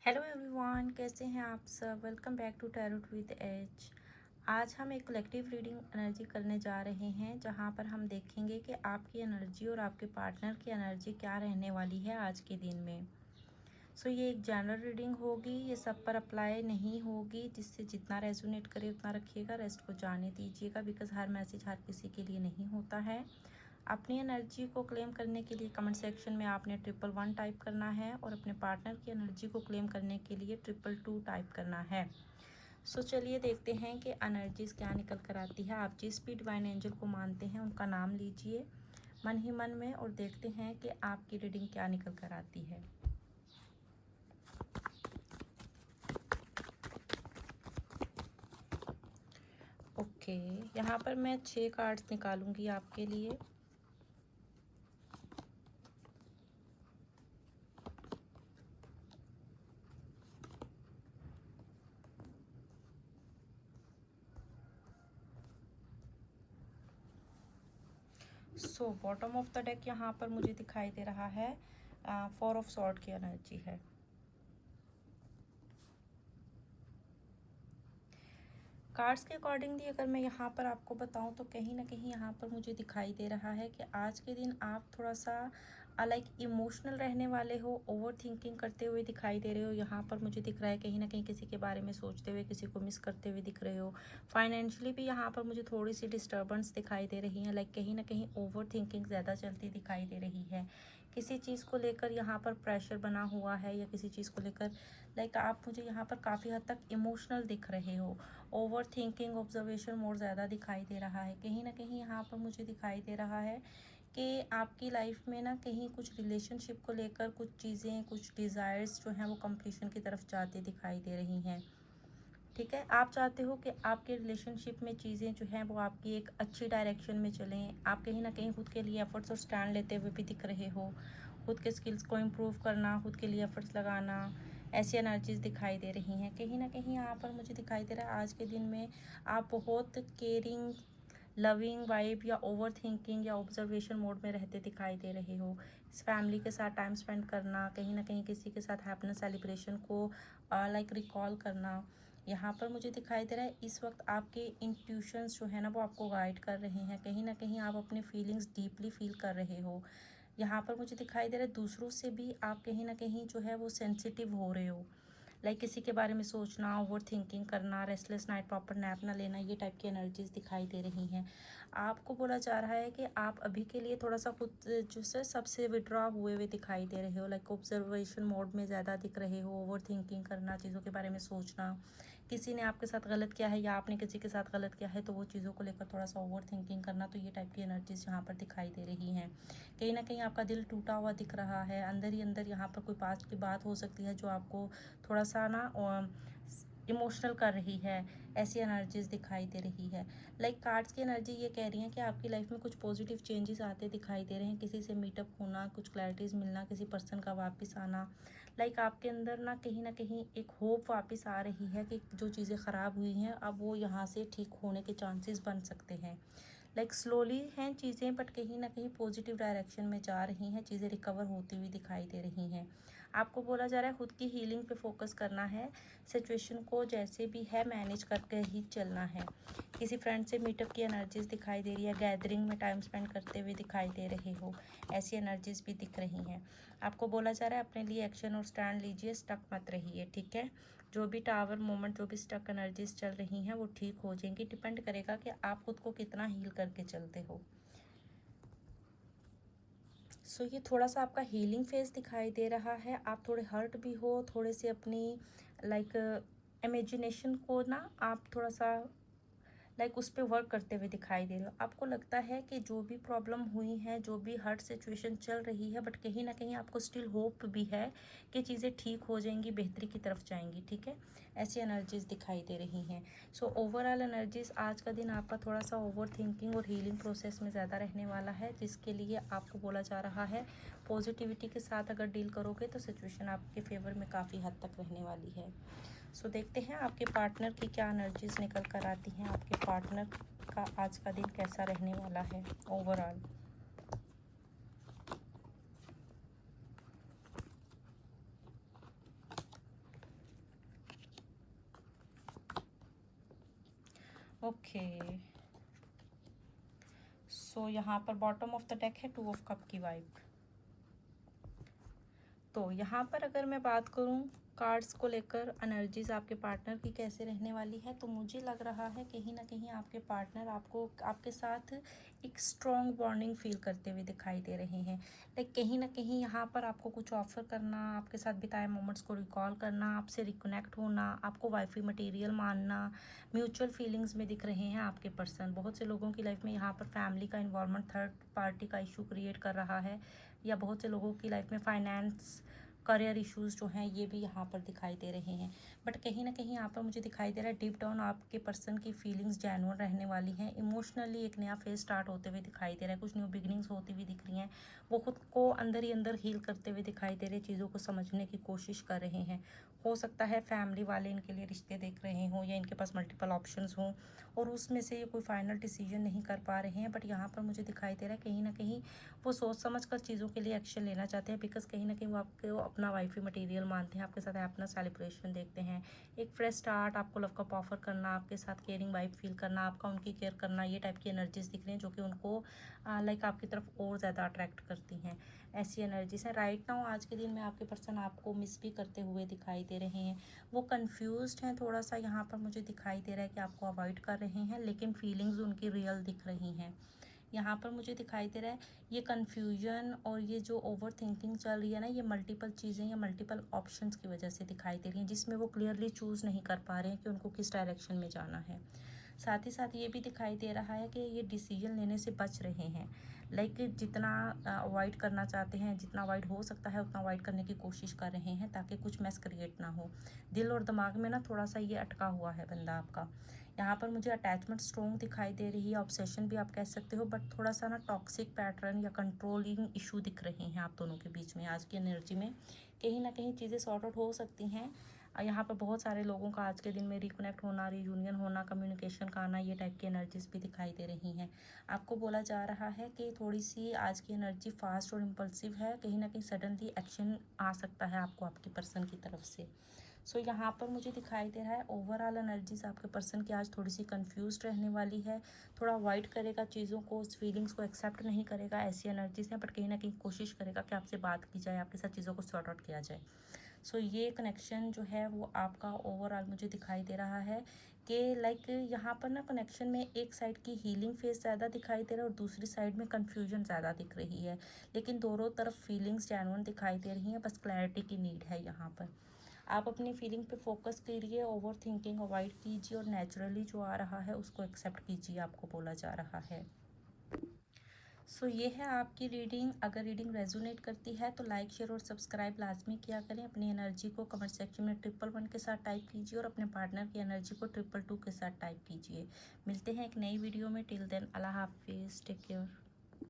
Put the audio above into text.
Hello everyone, कैसे हैं आप सब। Welcome back to tarot with एज। आज हम एक कलेक्टिव रीडिंग एनर्जी करने जा रहे हैं, जहां पर हम देखेंगे कि आपकी एनर्जी और आपके पार्टनर की एनर्जी क्या रहने वाली है आज के दिन में। ये एक जनरल रीडिंग होगी, ये सब पर अप्लाई नहीं होगी। जिससे जितना रेजोनेट करे उतना रखिएगा, रेस्ट को जाने दीजिएगा, बिकॉज हर मैसेज हर किसी के लिए नहीं होता है। अपनी एनर्जी को क्लेम करने के लिए कमेंट सेक्शन में आपने 111 टाइप करना है और अपने पार्टनर की एनर्जी को क्लेम करने के लिए 222 टाइप करना है। चलिए देखते हैं कि एनर्जीज क्या निकल कर आती है। आप जिस भी डिवाइन एंजल को मानते हैं उनका नाम लीजिए मन ही मन में और देखते हैं कि आपकी रीडिंग क्या निकल कर आती है। ओके, यहाँ पर मैं 6 कार्ड्स निकालूंगी आपके लिए। बॉटम ऑफ द डेक यहाँ पर मुझे दिखाई दे रहा है 4 ऑफ सॉर्ड की एनर्जी है। कार्ड्स के अकॉर्डिंगली अगर मैं यहाँ पर आपको बताऊँ तो कहीं ना कहीं यहाँ पर मुझे दिखाई दे रहा है कि आज के दिन आप थोड़ा सा लाइक इमोशनल रहने वाले हो, ओवर थिंकिंग करते हुए दिखाई दे रहे हो। यहाँ पर मुझे दिख रहा है कहीं ना कहीं किसी के बारे में सोचते हुए, किसी को मिस करते हुए दिख रहे हो। फाइनेंशियली भी यहाँ पर मुझे थोड़ी सी डिस्टर्बेंस दिखाई दे रही है, लाइक कहीं ना कहीं ओवर थिंकिंग ज़्यादा चलती दिखाई दे रही है। किसी चीज़ को लेकर यहाँ पर प्रेशर बना हुआ है या किसी चीज़ को लेकर लाइक आप मुझे यहाँ पर काफ़ी हद तक इमोशनल दिख रहे हो। ओवर थिंकिंग, ऑब्जर्वेशन मोर ज़्यादा दिखाई दे रहा है। कहीं ना कहीं यहाँ पर मुझे दिखाई दे रहा है कि आपकी लाइफ में ना कहीं कुछ रिलेशनशिप को लेकर कुछ चीज़ें, कुछ डिज़ायर्स जो हैं वो कंप्लीशन की तरफ जाते दिखाई दे रही हैं। ठीक है, आप चाहते हो कि आपके रिलेशनशिप में चीज़ें जो हैं वो आपकी एक अच्छी डायरेक्शन में चलें। आप कहीं ना कहीं खुद के लिए एफर्ट्स और स्टैंड लेते हुए भी दिख रहे हो। खुद के स्किल्स को इम्प्रूव करना, खुद के लिए एफर्ट्स लगाना, ऐसी एनर्जीज दिखाई दे रही हैं। कहीं ना कहीं यहाँ पर मुझे दिखाई दे रहा है आज के दिन में आप बहुत केयरिंग, लविंग वाइब या ओवर थिंकिंग या ऑब्जर्वेशन मोड में रहते दिखाई दे रहे हो। इस फैमिली के साथ टाइम स्पेंड करना, कहीं ना कहीं किसी के साथ हैप्पीनेस सेलिब्रेशन को लाइक रिकॉल करना, यहाँ पर मुझे दिखाई दे रहा है। इस वक्त आपके इंट्यूशंस जो है ना वो आपको गाइड कर रहे हैं। कहीं ना कहीं आप अपने फीलिंग्स डीपली फील कर रहे हो। यहाँ पर मुझे दिखाई दे रहा है दूसरों से भी आप कहीं ना कहीं जो है वो सेंसिटिव हो रहे हो। लाइक किसी के बारे में सोचना, ओवर थिंकिंग करना, रेस्टलेस नाइट, प्रॉपर नैप ना लेना, ये टाइप की एनर्जीज दिखाई दे रही हैं। आपको बोला जा रहा है कि आप अभी के लिए थोड़ा सा खुद जो है सबसे विड्रॉ हुए दिखाई दे रहे हो। लाइक ऑब्जर्वेशन मोड में ज़्यादा दिख रहे हो। ओवर थिंकिंग करना, चीज़ों के बारे में सोचना, किसी ने आपके साथ गलत किया है या आपने किसी के साथ गलत किया है तो वो चीज़ों को लेकर थोड़ा सा ओवर थिंकिंग करना, तो ये टाइप की एनर्जीज यहाँ पर दिखाई दे रही हैं। कहीं ना कहीं आपका दिल टूटा हुआ दिख रहा है। अंदर ही अंदर यहाँ पर कोई पास्ट की बात हो सकती है जो आपको थोड़ा सा ना इमोशनल कर रही है। ऐसी एनर्जीज दिखाई दे रही है। लाइक कार्ड्स की एनर्जी ये कह रही है कि आपकी लाइफ में कुछ पॉजिटिव चेंजेस आते दिखाई दे रहे हैं। किसी से मीटअप होना, कुछ क्लैरिटीज़ मिलना, किसी पर्सन का वापस आना। लाइक आपके अंदर ना कहीं एक होप वापस आ रही है कि जो चीज़ें ख़राब हुई हैं अब वो यहाँ से ठीक होने के चांसेस बन सकते हैं। लाइक स्लोली हैं चीज़ें, बट कहीं ना कहीं पॉजिटिव डायरेक्शन में जा रही हैं। चीज़ें रिकवर होती हुई दिखाई दे रही हैं। आपको बोला जा रहा है खुद की हीलिंग पे फोकस करना है। सिचुएशन को जैसे भी है मैनेज करके ही चलना है। किसी फ्रेंड से मीटअप की एनर्जीज दिखाई दे रही है। गैदरिंग में टाइम स्पेंड करते हुए दिखाई दे रहे हो। ऐसी एनर्जीज भी दिख रही हैं। आपको बोला जा रहा है अपने लिए एक्शन और स्टैंड लीजिए, स्टक मत रहिए। ठीक है, जो भी टावर मोमेंट, जो भी स्टक एनर्जीज चल रही हैं वो ठीक हो जाएंगी। डिपेंड करेगा कि आप खुद को कितना हील करके चलते हो। ये थोड़ा सा आपका हीलिंग फेज दिखाई दे रहा है। आप थोड़े हर्ट भी हो, थोड़े से अपनी लाइक इमेजिनेशन को ना आप थोड़ा सा लाइक उस पर वर्क करते हुए दिखाई दे रहे हो। आपको लगता है कि जो भी प्रॉब्लम हुई है, जो भी हर्ट सिचुएशन चल रही है, बट कहीं ना कहीं आपको स्टिल होप भी है कि चीज़ें ठीक हो जाएंगी, बेहतरी की तरफ जाएंगी। ठीक है, ऐसी एनर्जीज दिखाई दे रही हैं। ओवरऑल एनर्जीज आज का दिन आपका थोड़ा सा ओवर थिंकिंग और हीलिंग प्रोसेस में ज़्यादा रहने वाला है, जिसके लिए आपको बोला जा रहा है पॉजिटिविटी के साथ अगर डील करोगे तो सिचुएशन आपके फेवर में काफ़ी हद तक रहने वाली है। देखते हैं आपके पार्टनर की क्या एनर्जीज निकल कर आती हैं। आपके पार्टनर का आज का दिन कैसा रहने वाला है ओवरऑल। ओके, सो यहाँ पर बॉटम ऑफ द डेक है 2 ऑफ कप की वाइब। तो यहाँ पर अगर मैं बात करूँ कार्ड्स को लेकर एनर्जीज आपके पार्टनर की कैसे रहने वाली है, तो मुझे लग रहा है कहीं ना कहीं आपके पार्टनर आपके साथ एक स्ट्रॉन्ग बॉन्डिंग फील करते हुए दिखाई दे रहे हैं। लाइक कहीं ना कहीं यहाँ पर आपको कुछ ऑफर करना, आपके साथ बिताए मोमेंट्स को रिकॉल करना, आपसे रिकनेक्ट होना, आपको वाइफी मटेरियल मानना, म्यूचुअल फीलिंग्स में दिख रहे हैं आपके पर्सन। बहुत से लोगों की लाइफ में यहाँ पर फैमिली का इन्वॉल्वमेंट थर्ड पार्टी का इशू क्रिएट कर रहा है, या बहुत से लोगों की लाइफ में फाइनेंस करियर इश्यूज़ जो हैं ये भी यहाँ पर दिखाई दे रहे हैं। बट कहीं ना कहीं यहाँ पर मुझे दिखाई दे रहा है डीप डाउन आपके पर्सन की फीलिंग्स जेन्युइन रहने वाली हैं। इमोशनली एक नया फेज स्टार्ट होते हुए दिखाई दे रहा है, कुछ न्यू बिगिनिंग्स होती हुई दिख रही हैं। वो खुद को अंदर ही अंदर हील करते हुए दिखाई दे रहे, चीज़ों को समझने की कोशिश कर रहे हैं। हो सकता है फैमिली वाले इनके लिए रिश्ते देख रहे हों, या इनके पास मल्टीपल ऑप्शंस हों और उसमें से ये कोई फाइनल डिसीजन नहीं कर पा रहे हैं। बट यहाँ पर मुझे दिखाई दे रहा है कहीं ना कहीं वो सोच समझ कर चीज़ों के लिए एक्शन लेना चाहते हैं, बिकॉज कहीं ना कहीं वो आपको अपना वाइफी मटेरियल मानते हैं, आपके साथ अपना सेलिब्रेशन देखते हैं, एक फ्रेश स्टार्ट, आपको लव कप ऑफर करना, आपके साथ केयरिंग वाइब फील करना, आपका उनकी केयर करना, ये टाइप की एनर्जीज दिख रही हैं जो कि उनको लाइक आपकी तरफ और ज़्यादा अट्रैक्ट करती हैं। ऐसी एनर्जीज हैं। राइट नाउ आज के दिन में आपके पर्सन आपको मिस भी करते हुए दिखाई दे रहे हैं। वो कन्फ्यूज्ड हैं थोड़ा सा, यहाँ पर मुझे दिखाई दे रहा है कि आपको अवॉइड कर रहे हैं, लेकिन फीलिंग्स उनकी रियल दिख रही हैं। यहाँ पर मुझे दिखाई दे रहा है ये कन्फ्यूजन और ये जो ओवर थिंकिंग चल रही है ना, ये मल्टीपल चीज़ें या मल्टीपल ऑप्शंस की वजह से दिखाई दे रही हैं, जिसमें वो क्लियरली चूज़ नहीं कर पा रहे हैं कि उनको किस डायरेक्शन में जाना है। साथ ही साथ ये भी दिखाई दे रहा है कि ये डिसीजन लेने से बच रहे हैं। लाइक जितना अवॉइड करना चाहते हैं, जितना अवॉइड हो सकता है उतना अवॉइड करने की कोशिश कर रहे हैं, ताकि कुछ मैस क्रिएट ना हो। दिल और दिमाग में ना थोड़ा सा ये अटका हुआ है बंदा आपका। यहाँ पर मुझे अटैचमेंट स्ट्रॉन्ग दिखाई दे रही है, ऑब्सेशन भी आप कह सकते हो, बट थोड़ा सा ना टॉक्सिक पैटर्न या कंट्रोलिंग इशू दिख रहे हैं आप दोनों के बीच में। आज की एनर्जी में कहीं ना कहीं चीज़ें सॉर्ट आउट हो सकती हैं। यहाँ पर बहुत सारे लोगों का आज के दिन में रिकनेक्ट होना, रीयूनियन होना, कम्युनिकेशन का आना, ये टाइप की एनर्जीज भी दिखाई दे रही हैं। आपको बोला जा रहा है कि थोड़ी सी आज की एनर्जी फास्ट और इम्पल्सिव है, कहीं ना कहीं सडनली एक्शन आ सकता है आपको आपके पर्सन की तरफ से। सो यहाँ पर मुझे दिखाई दे रहा है ओवरऑल एनर्जीज आपके पर्सन की आज थोड़ी सी कंफ्यूज रहने वाली है, थोड़ा अवॉइड करेगा चीज़ों को, उस फीलिंग्स को एक्सेप्ट नहीं करेगा, ऐसी एनर्जीज हैं। बट कहीं ना कहीं कोशिश करेगा कि आपसे बात की जाए, आपके साथ चीज़ों को सॉर्ट आउट किया जाए। सो ये कनेक्शन जो है वो आपका ओवरऑल मुझे दिखाई दे रहा है कि लाइक यहाँ पर ना कनेक्शन में एक साइड की हीलिंग फेज ज़्यादा दिखाई दे रहा है और दूसरी साइड में कन्फ्यूजन ज़्यादा दिख रही है, लेकिन दोनों तरफ फीलिंग्स जेन्युइन दिखाई दे रही हैं, बस क्लैरिटी की नीड है यहाँ पर। आप अपनी फीलिंग पे फोकस करिए, ओवर थिंकिंग अवॉइड कीजिए और नेचुरली जो आ रहा है उसको एक्सेप्ट कीजिए, आपको बोला जा रहा है। सो ये है आपकी रीडिंग। अगर रीडिंग रेजोनेट करती है तो लाइक शेयर और सब्सक्राइब लाजमी किया करें। अपनी एनर्जी को कमेंट सेक्शन में 111 के साथ टाइप कीजिए और अपने पार्टनर की एनर्जी को 222 के साथ टाइप कीजिए। मिलते हैं एक नई वीडियो में। टिल देन अल्लाह हाफिज़, टेक केयर।